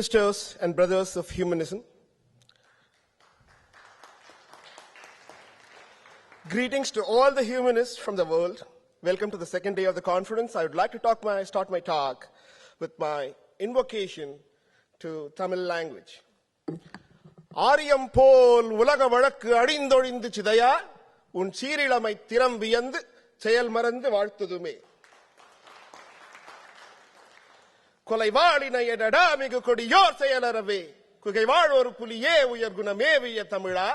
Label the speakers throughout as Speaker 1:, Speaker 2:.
Speaker 1: sisters and brothers of humanism. Greetings to all the humanists from the world. Welcome to the second day of the conference. I would like to start my talk with my invocation to Tamil language. Ariyam pol ulaga valakku adindozhindu chidaya un seerilamai thiram viyandu செயல் மறந்து வாழ்த்துதுமே. கொலைவாளினை எடடா மிகு கொடியோர் செயலறவே குகைவாழ் ஒரு புலியே உயர் குணமேவிய தமிழா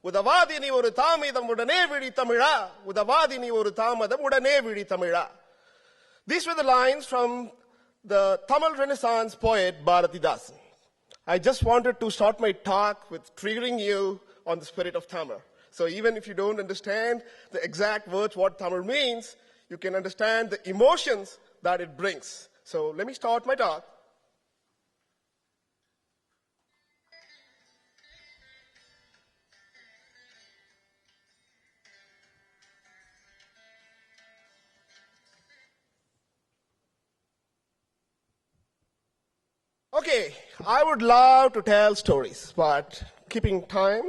Speaker 1: உதவாதினி ஒரு தாமிதம் உடனே விழி தமிழா உதவாதினி ஒரு தாமதம் உடனே விழி தமிழா. These were the lines from the Tamil Renaissance poet Bharatidasan. I just wanted to start my talk with triggering you on the spirit of Tamil. So even if you don't understand the exact words, what Tamil means, you can understand the emotions that it brings. So let me start my talk. Okay, I would love to tell stories, but keeping time,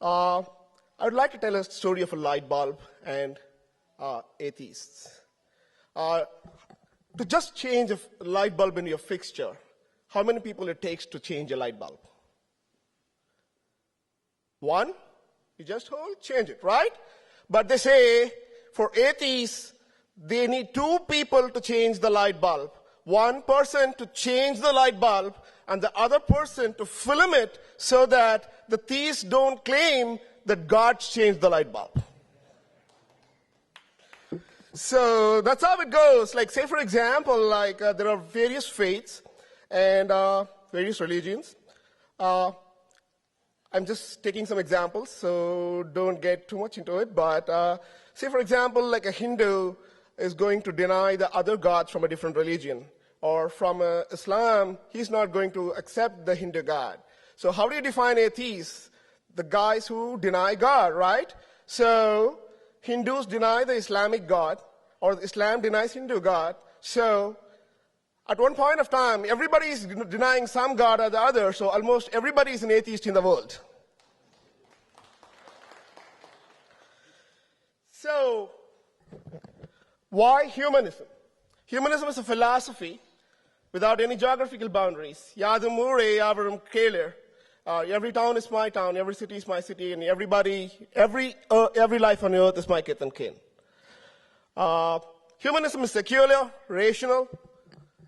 Speaker 1: I would like to tell a story of a light bulb and atheists. To just change a light bulb in your fixture, how many people it takes to change a light bulb? One? You just change it, right? But they say for atheists, they need two people to change the light bulb. One person to change the light bulb and the other person to film it so that the thieves don't claim that God changed the light bulb. So that's how it goes. Like, say for example, there are various faiths and various religions. I'm just taking some examples, so don't get too much into it. But say for example, like a Hindu is going to deny the other gods from a different religion. Or from Islam, he's not going to accept the Hindu God. So how do you define atheists? The guys who deny God, right? So Hindus deny the Islamic God, or Islam denies Hindu God. So at one point of time, everybody is denying some God or the other, so almost everybody is an atheist in the world. So why humanism? Humanism is a philosophy without any geographical boundaries. Yadum ure yavarum keler. Every town is my town, every city is my city, and every life on earth is my kith and kin. Humanism is secular, rational.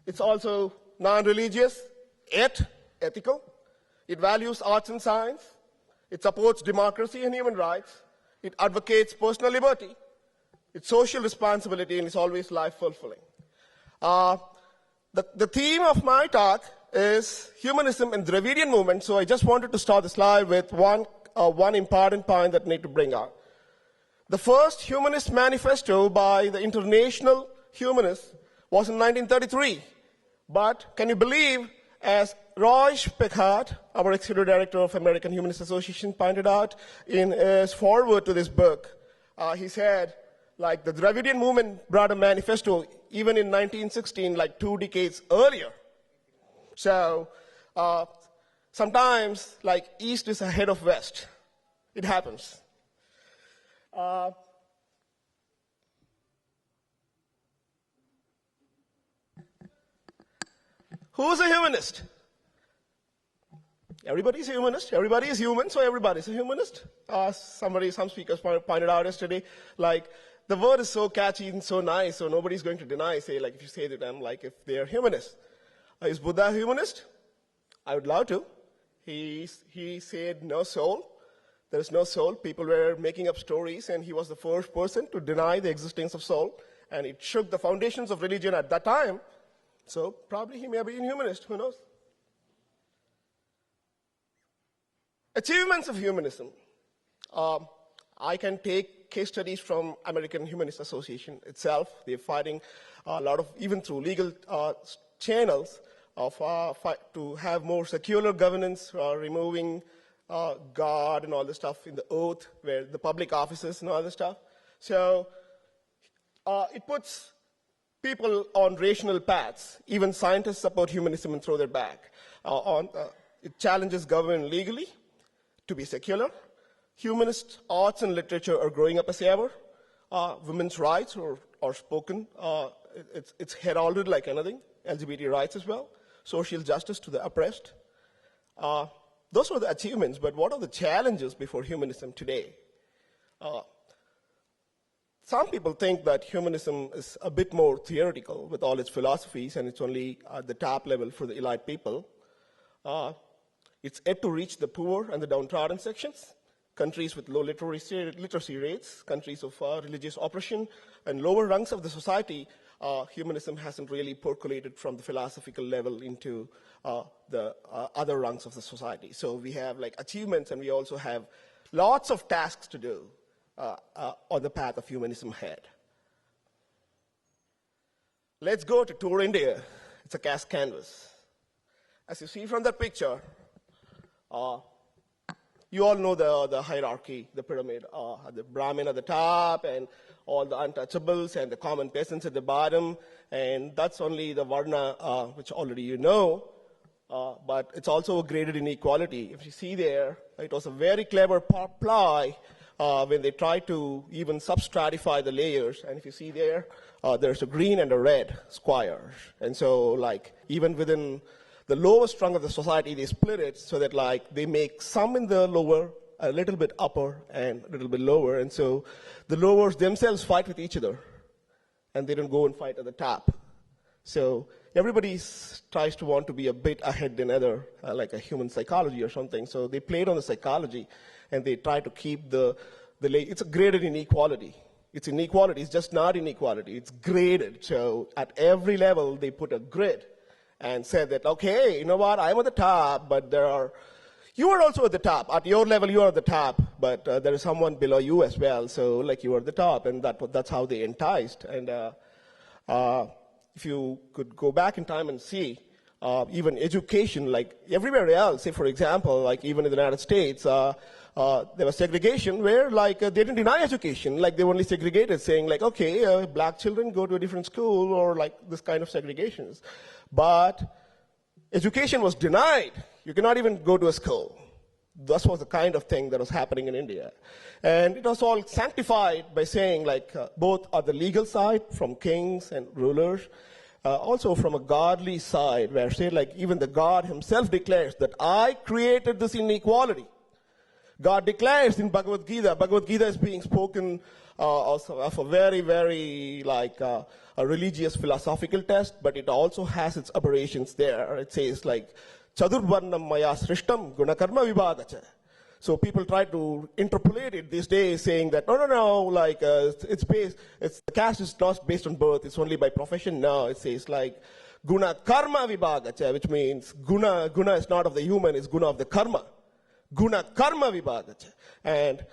Speaker 1: It's also non-religious, yet ethical. It values arts and science. It supports democracy and human rights. It advocates personal liberty. It's social responsibility, and it's always life-fulfilling. The theme of my talk is Humanism and Dravidian movement, so I just wanted to start the slide with one important point that I need to bring out. The first humanist manifesto by the international humanists was in 1933. But can you believe, as Ravishankar, our executive director of American Humanist Association, pointed out in his foreword to this book, he said, like, the Dravidian movement brought a manifesto even in 1916, like 2 decades earlier. So sometimes, like, East is ahead of West. It happens. Who's a humanist? Everybody's a humanist. Everybody is human, so everybody's a humanist. Some speakers pointed out yesterday, like, the word is so catchy and so nice, so nobody's going to deny, say, like, if you say to them, like, if they're humanists. Is Buddha a humanist? I would love to. He said no soul. There's no soul. People were making up stories, and he was the first person to deny the existence of soul, and it shook the foundations of religion at that time. So probably he may be a humanist. Who knows? Achievements of humanism. I can take case studies from American Humanist Association itself. They're fighting a lot of, even through legal channels, to have more secular governance, removing God and all the stuff in the oath, where the public offices and all the stuff. So it puts people on rational paths. Even scientists support humanism and throw their back. It challenges government legally to be secular. Humanist arts and literature are growing up as ever. Women's rights are spoken. It's heralded like anything. LGBT rights as well. Social justice to the oppressed. Those are the achievements, but what are the challenges before humanism today? Some people think that humanism is a bit more theoretical with all its philosophies, and it's only at the top level for the elite people. It's yet to reach the poor and the downtrodden sections, countries with low literacy rates, countries of religious oppression, and lower rungs of the society. Humanism hasn't really percolated from the philosophical level into the other rungs of the society. So we have like achievements, and we also have lots of tasks to do on the path of humanism ahead. Let's go to tour India. It's a cast canvas. As you see from that picture, you all know the hierarchy, the pyramid, the Brahmin at the top, and all the untouchables, and the common peasants at the bottom, and that's only the Varna, which already you know, but it's also a graded inequality. If you see there, it was a very clever ploy when they tried to even substratify the layers, and if you see there, there's a green and a red squares, and so like even within the lowest rung of the society, they split it so that like they make some in the lower, a little bit upper, and a little bit lower. And so the lowers themselves fight with each other, and they don't go and fight at the top. So everybody tries to want to be a bit ahead than other, like a human psychology or something. So they played on the psychology, and they try to keep it's a graded inequality. It's inequality. It's just not inequality. It's graded. So at every level, they put a grid and said that, okay, you know what, I'm at the top, but you are also at the top. At your level, you are at the top, but there is someone below you as well, so like you are at the top, and that's how they enticed. And if you could go back in time and see, even education, like everywhere else, say for example, like even in the United States, there was segregation where like they didn't deny education, like they only segregated, saying like, okay, black children go to a different school, or like this kind of segregations. But education was denied. You cannot even go to a school. This was the kind of thing that was happening in India. And it was all sanctified by saying like both on the legal side from kings and rulers, also from a godly side where say like even the God himself declares that I created this inequality. God declares in Bhagavad Gita. Bhagavad Gita is being spoken also of a very, very like a religious philosophical text, but it also has its aberrations there. It says like, Chadurvarnam maya srishtam gunakarma vibhagacha. So people try to interpolate it these days, saying that no, like the caste is not based on birth; it's only by profession. No, it says like guna karma vibhagacha, which means guna is not of the human; it's guna of the karma. Guna karma vibhagacha, and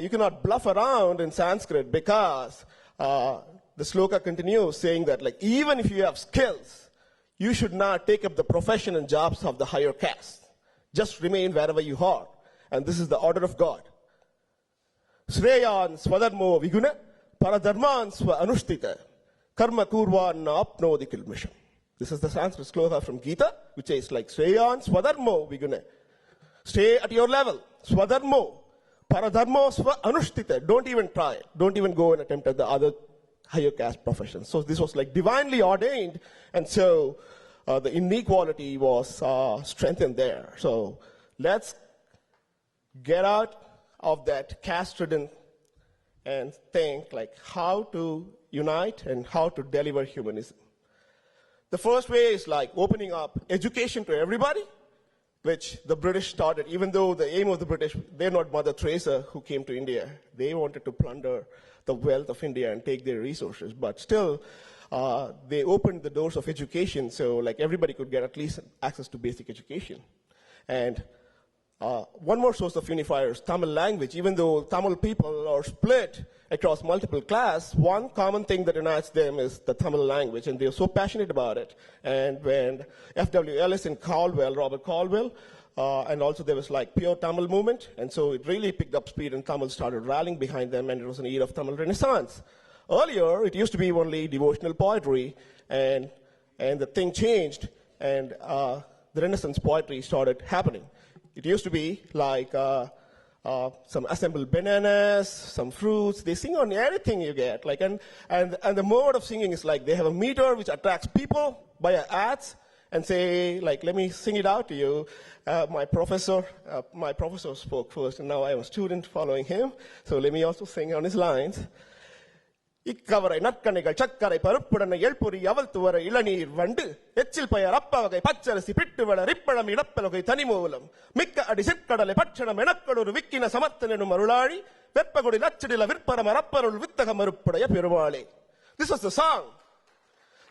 Speaker 1: you cannot bluff around in Sanskrit because the sloka continues saying that like even if you have skills, you should not take up the profession and jobs of the higher caste. Just remain wherever you are. And this is the order of God. Sreyan swadharmo viguna paradharman swa anushtita karma kurvan apnodi kilmisham. This is the Sanskrit sloka from Gita, which is like Sreyan swadharmo viguna. Stay at your level. Swadharmo paradharmo swa anushtita. Don't even try it. Don't even go and attempt at the other higher caste professions. So this was like divinely ordained, and so the inequality was strengthened there. So let's get out of that caste-ridden and think like how to unite and how to deliver humanism. The first way is like opening up education to everybody, which the British started, even though the aim of the British, they're not Mother Teresa who came to India. They wanted to plunder the wealth of India and take their resources, but still they opened the doors of education so like everybody could get at least access to basic education. And one more source of unifier is Tamil language. Even though Tamil people are split across multiple classes, one common thing that unites them is the Tamil language, and they're so passionate about it. And when F.W. Ellis and Robert Caldwell, and also there was like pure Tamil movement, and so it really picked up speed and Tamil started rallying behind them, and it was an era of Tamil Renaissance. Earlier, it used to be only devotional poetry, and the thing changed, and the Renaissance poetry started happening. It used to be like some assembled bananas, some fruits. They sing on everything you get. Like, and the mode of singing is like they have a meter which attracts people by ads and say, like, let me sing it out to you. My professor spoke first, and now I am a student following him. So let me also sing on his lines. இக்கவரை நற்கனைகள் சக்கரை பருப்புடனை எழ்பொறி அவல் துவர இளநீர் வண்டு எச்சில் பயர் அப்பவகை பச்சரிசி பிட்டுவள ரிப்பழம் இடப்பலகை தனிமூலம் மிக்க அடி சிற்கடலை பட்சணம் எனக்கொரு விக்கின சமர்த்தன் எனும் அருளாழி வெப்பகுடி லச்சிடில விற்பரம் ரப்பருள் வித்தக மறுப்புடைய பெருமாளே. This was the song.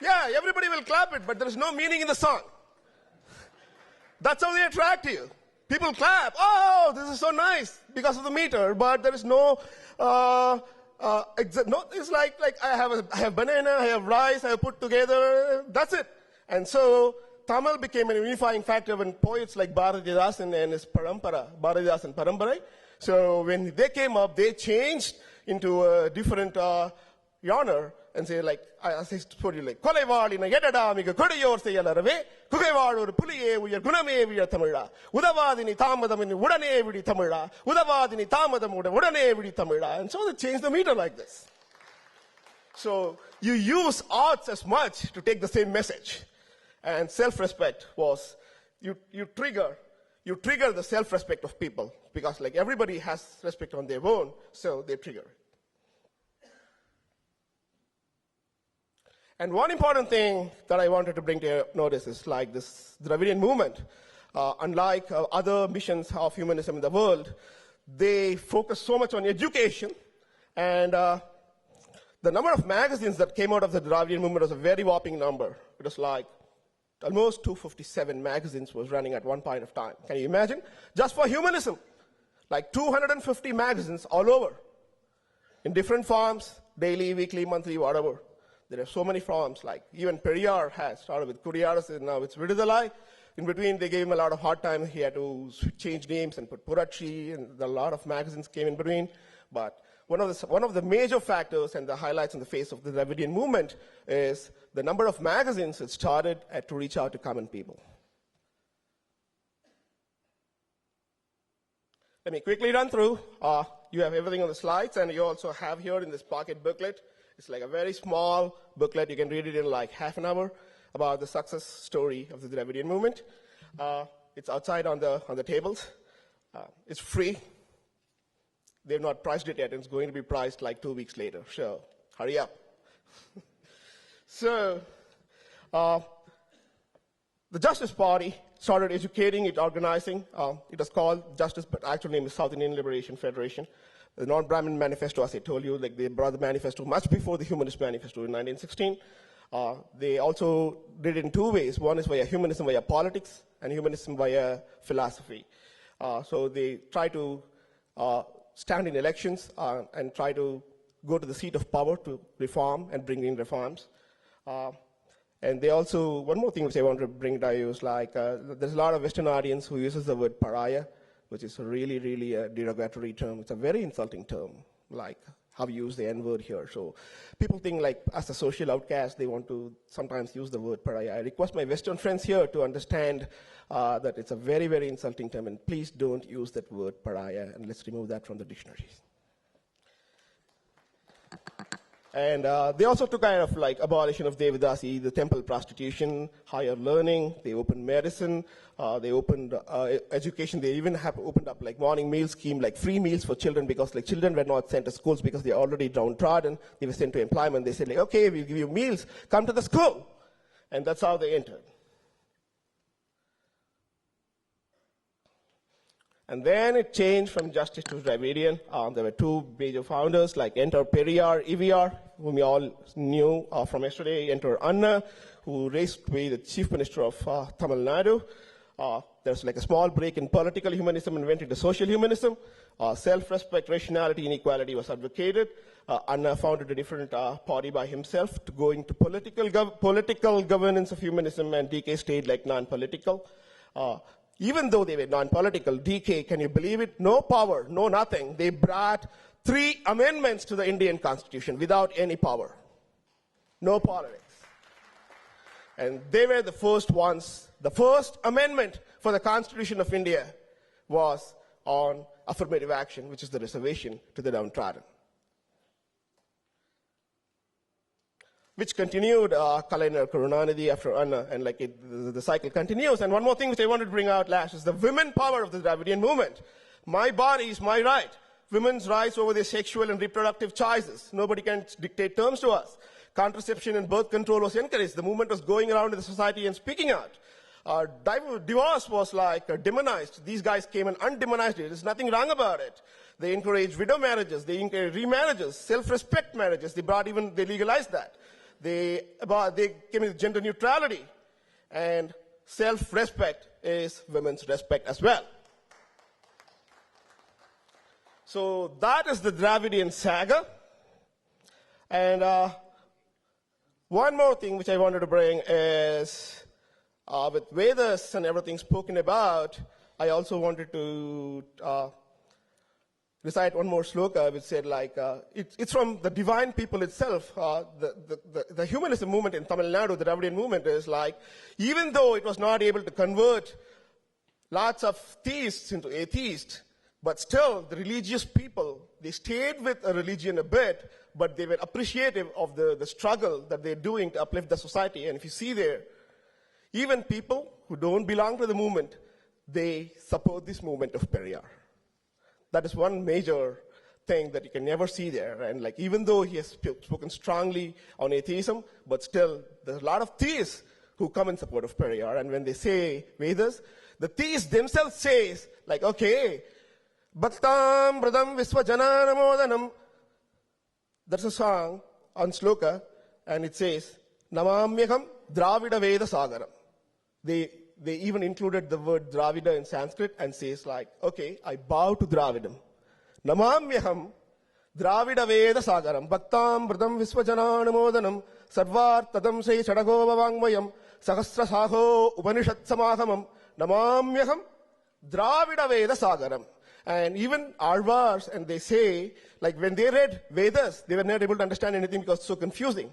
Speaker 1: Yeah, everybody will clap it, but there is no meaning in the song. That's how they attract you. People clap. Oh, this is so nice because of the meter, but there is no it's like I have banana, I have rice, I have put together, that's it. And so Tamil became an unifying factor when poets like Bharatidasan and his Parampara, Bharatidasan Paramparai. So when they came up, they changed into a different genre and say like, as I told you, like, Kolaivaal in a Yedada, Miga Kodayor say Yalarave, Kukevaal or Pulie, we are Guname, we are Tamila, Udavadini Tamadam in Udane, we Tamila, Udavadini Tamadam, Udane, we Tamila. And so they changed the meter like this. So you use arts as much to take the same message. And self-respect was, you trigger the self-respect of people because like everybody has respect on their own, so they trigger it. And one important thing that I wanted to bring to your notice is like this Dravidian movement, unlike other missions of humanism in the world, they focus so much on education. And the number of magazines that came out of the Dravidian movement was a very whopping number. It was like almost 257 magazines was running at one point of time. Can you imagine? Just for humanism, like 250 magazines all over, in different forms, daily, weekly, monthly, whatever. There are so many forms, like even Periyar has started with Kuriyaras, and now it's Vidudalai. In between, they gave him a lot of hard time. He had to change names and put Purachi, and a lot of magazines came in between. But one of the major factors and the highlights in the face of the Dravidian movement is the number of magazines that started to reach out to common people. Let me quickly run through. You have everything on the slides, and you also have here in this pocket booklet. It's like a very small booklet. You can read it in like half an hour about the success story of the Dravidian movement. It's outside on the tables. It's free. They've not priced it yet. It's going to be priced like 2 weeks later. So hurry up. So the Justice Party started educating, organizing. It was called Justice, but actual name is South Indian Liberation Federation. The Non-Brahmin Manifesto, as I told you, like they brought the manifesto much before the Humanist Manifesto in 1916. They also did it in two ways. One is via humanism via politics, and humanism via philosophy. So they try to stand in elections and try to go to the seat of power to reform and bring in reforms. And they also, one more thing which I want to bring to you is like, there's a lot of Western audience who uses the word pariah, which is really, really a derogatory term. It's a very insulting term, like how we use the N-word here. So people think like as a social outcast, they want to sometimes use the word pariah. I request my Western friends here to understand that it's a very, very insulting term, and please don't use that word pariah, and let's remove that from the dictionaries. And they also took kind of like abolition of Devidasi, the temple prostitution, higher learning. They opened medicine. They opened education. They even have opened up like morning meal scheme, like free meals for children, because like children were not sent to schools because they are already downtrodden. They were sent to employment. They said like, okay, we'll give you meals. Come to the school. And that's how they entered. And then it changed from Justice to Dravidian. There were two major founders, like enter Periyar, EVR, whom you all knew from yesterday. Enter Anna, who raised to be the chief minister of Tamil Nadu. There's like a small break in political humanism and went into social humanism. Self-respect, rationality, inequality was advocated. Anna founded a different party by himself to go into political governance of humanism, and DK stayed like non-political. Even though they were non-political, DK, can you believe it? No power, no nothing. They brought 3 amendments to the Indian Constitution without any power. No politics. And they were the first ones The first amendment for the Constitution of India was on affirmative action, which is the reservation to the downtrodden. Which continued Kalaignar Karunanidhi after Anna, and the cycle continues. And one more thing which I wanted to bring out last is the women power of the Dravidian movement. My body is my right. Women's rights over their sexual and reproductive choices. Nobody can dictate terms to us. Contraception and birth control was encouraged. The movement was going around in the society and speaking out. Divorce was demonized. These guys came and undemonized it. There's nothing wrong about it. They encouraged widow marriages. They encouraged remarriages, self-respect marriages. They legalized that. They came with gender neutrality. And self-respect is women's respect as well. So that is the Dravidian saga. And one more thing which I wanted to bring is, with Vedas and everything spoken about, I also wanted to recite one more sloka which said it's from the divine people itself. The humanism movement in Tamil Nadu, the Dravidian movement, is even though it was not able to convert lots of theists into atheists, but still the religious people, they stayed with a religion a bit, but they were appreciative of the struggle that they're doing to uplift the society. And if you see there, even people who don't belong to the movement, they support this movement of Periyar. That is one major thing that you can never see there. And even though he has spoken strongly on atheism, but still there's a lot of theists who come in support of Periyar. And when they say Vedas, the theists themselves say, okay, Bhaktam Bradam Visvajananamodanam. That's a song on sloka, and it says, Namamyakam Dravida Veda Sagaram. They even included the word Dravida in Sanskrit and says okay, I bow to Dravidam. Namamyakam Dravida Veda Sagaram. Bhaktam Bradam Visvajananamodanam. Sarvar Tadam Se Chadago Vavangmayam. Sahasra Saho Upanishad Samahamam. Namamyakam Dravida Veda Sagaram. And even Alvars, and they say, when they read Vedas, they were not able to understand anything because it's so confusing.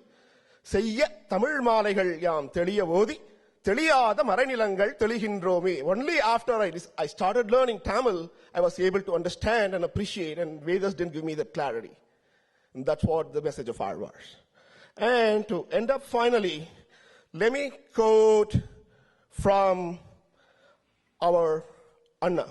Speaker 1: Seyya Tamil Malaigal Yam Teliya Vodi, Teliyada Maranilangal Telihindromi. Only after I started learning Tamil, I was able to understand and appreciate, and Vedas didn't give me that clarity. And that's what the message of Alvars. And to end up finally, let me quote from our Anna.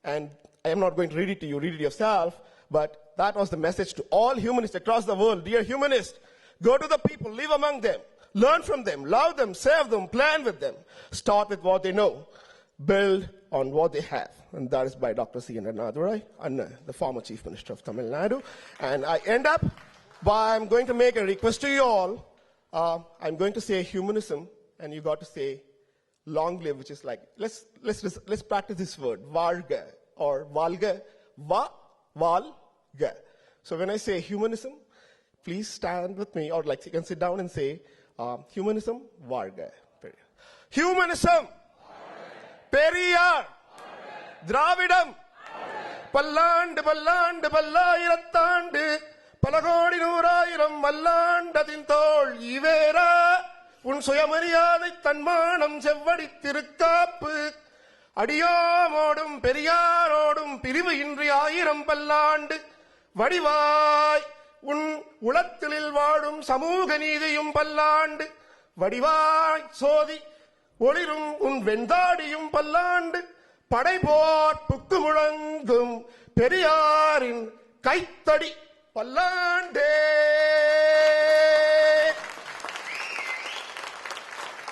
Speaker 1: And I am not going to read it to you, read it yourself, but that was the message to all humanists across the world. Dear humanists, go to the people, live among them, learn from them, love them, serve them, plan with them. Start with what they know, build on what they have. And that is by Dr. C. Kannabiran, Anna, the former Chief Minister of Tamil Nadu. And I end up by, I'm going to make a request to you all. I'm going to say humanism, and you got to say long live, which is let's practice this word, Valga. Or Valga, Valga. So when I say humanism, please stand with me, or you can sit down and say, humanism, Valga. Humanism, Periyar, Dravidam, Pallandu, Pallandu, Pallayiratandu, Palagodi Nurayiram, Mallanda Tintol, Ivera, Un Soyamariyadai Tanmanam Sevadi Tirukkapu, Adiyamodum, Periyarodum, Pirivu Indri Ayiram Pallandu, Vadivai, Un Ulathilil Vadum, Samuga Neethiyum Pallandu, Vadivai, Sodi, Olirum, Un Vendadiyum Pallandu, Padaipot, Pukkumulangum, Periyarin, Kaithadi, Pallande.